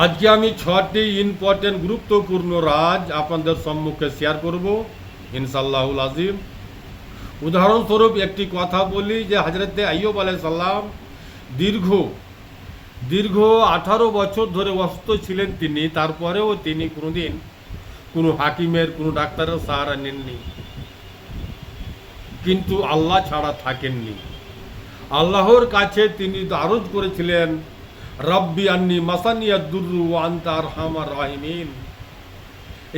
আজকে আমি 6টি ইম্পর্টেন্ট গুরুত্বপূর্ণ রাজ আপনাদের সম্মুখে শেয়ার করব ইনশাআল্লাহুল আজিম। উদাহরণস্বরূপ একটি কথা বলি যে হযরতে আইয়ুব আলাইহিস সালাম দীর্ঘ 18 বছর ধরে অসুস্থ ছিলেন তিনি, তারপরেও তিনি কোনোদিন কোনো হাকিমের কোনো ডাক্তারের সাহারা নেননি, কিন্তু আল্লাহ ছাড়া থাকেননি। আল্লাহর কাছে তিনি আরজ করেছিলেন, রব্বি আন্নি মাসানিয়াদ দুররু ওয়া আনতা আরহামার রাহিমিন।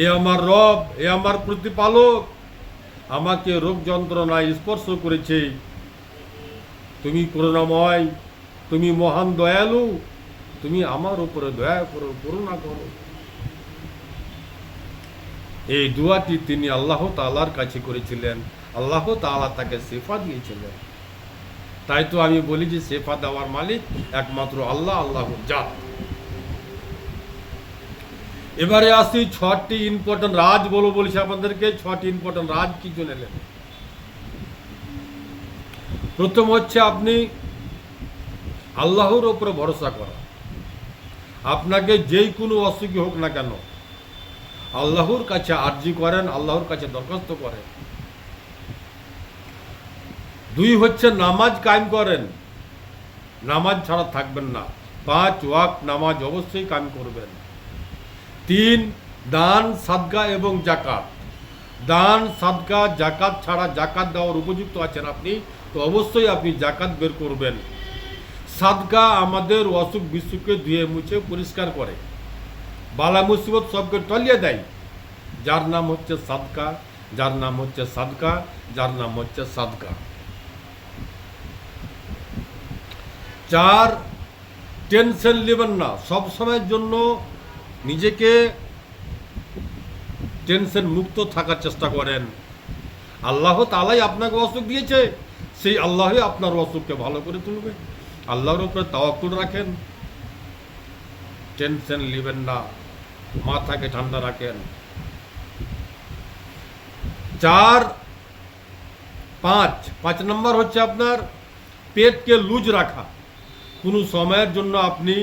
এ আমার রব, এ আমার প্রতিপালক, আমাকে রোগ যন্ত্রণায় স্পর্শ করেছে, তুমি করুণাময়, তুমি মহান দয়ালু, তুমি আমার উপরে দয়া করো, করুণা করো। এই দোয়াটি তিনি আল্লাহ তাআলার কাছে করেছিলেন। আল্লাহ তাআলা তাকে শিফা দিয়েছিলেন। তাই তো আমি বলি যে শিফা দেওয়ার মালিক একমাত্র আল্লাহ, আল্লাহর জাত। এবারে আসি 6টি ইম্পর্টেন্ট রাজ বলছি আপনাদেরকে। 6টি ইম্পর্টেন্ট রাজ কি জন্য নেন। প্রথম হচ্ছে আপনি আল্লাহর উপরে ভরসা করা। আপনাকে যেই কোনো অসুখী হোক না কেন, আল্লাহর কাছে আরজি করেন, আল্লাহর কাছে দরখাস্ত করেন। 2 হচ্ছে নামাজ কায়েম করেন, নামাজ ছাড়া থাকবেন না, 5 ওয়াক্ত নামাজ অবশ্যই কায়েম করবেন। 3 দান সাদকা এবং জাকাত। দান সাদকা জাকাত ছাড়া, জাকাত দেওয়ার উপযুক্ত আছেন আপনি, তো অবশ্যই আপনি জাকাত বের করবেন। সাদকা আমাদের অসুখ বিসুখকে ধুয়ে মুছে পরিষ্কার করে, বালা মুসিবত সবকে টলিয়ে দেয়। যার নাম হচ্ছে সাদকা, যার নাম হচ্ছে সাদকা, যার নাম হচ্ছে সাদকা। 4 টেনশন নেবেন না, সব সময়ের জন্য নিজেকে টেনশন মুক্ত থাকার চেষ্টা করেন। আল্লাহ তাআলাই আপনাকে অসুখ দিয়েছে, সেই আল্লাহই আপনার অসুখকে ভালো করে তুলবে। আল্লাহর উপরে তাওয়াক্কুল রাখেন, টেনশন নেবেন না, মাথাকে ঠান্ডা রাখেন। 5 নম্বর হচ্ছে আপনার পেটকে লুজ রাখা। কোনো সময়ের জন্য আপনি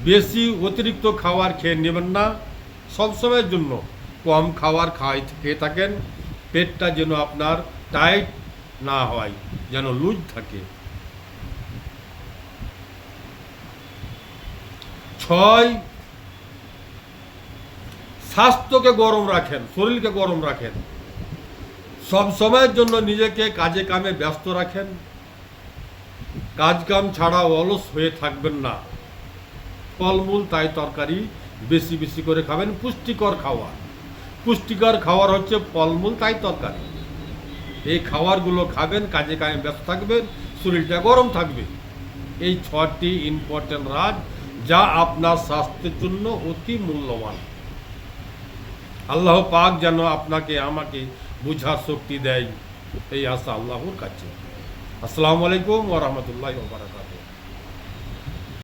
বেশি অতিরিক্ত খাবার খেয়ে নেবেন না, সব সময়ের জন্য কম খাবার খেয়ে থাকেন। পেটটা যেন আপনার টাইট না হয়, যেন লুজ থাকে। 6 স্বাস্থ্যকে গরম রাখেন, শরীরকে গরম রাখেন। সব সময়ের জন্য নিজেকে কাজে কামে ব্যস্ত রাখেন, কাজ কাম ছাড়া অলস হয়ে থাকবেন না। ফলমূল তাই তরকারি বেশি বেশি করে খাবেন। পুষ্টিকর খাবার, পুষ্টিকর খাবার হচ্ছে ফলমূল তাই তরকারি। এই খাবারগুলো খাবেন, কাজে কামে ব্যস্ত থাকবেন, শরীরটা গরম থাকবে। এই 6টি ইম্পর্টেন্ট রাজ, যা আপনার স্বাস্থ্যের জন্য অতি মূল্যবান। আল্লাহ পাক যেন আপনাকে আমাকে বুঝার শক্তি দেয়, এই আশা আল্লাহর কাছে। আসসালামু আলাইকুম ওয়া রাহমাতুল্লাহি ওয়া বারাকাতুহু।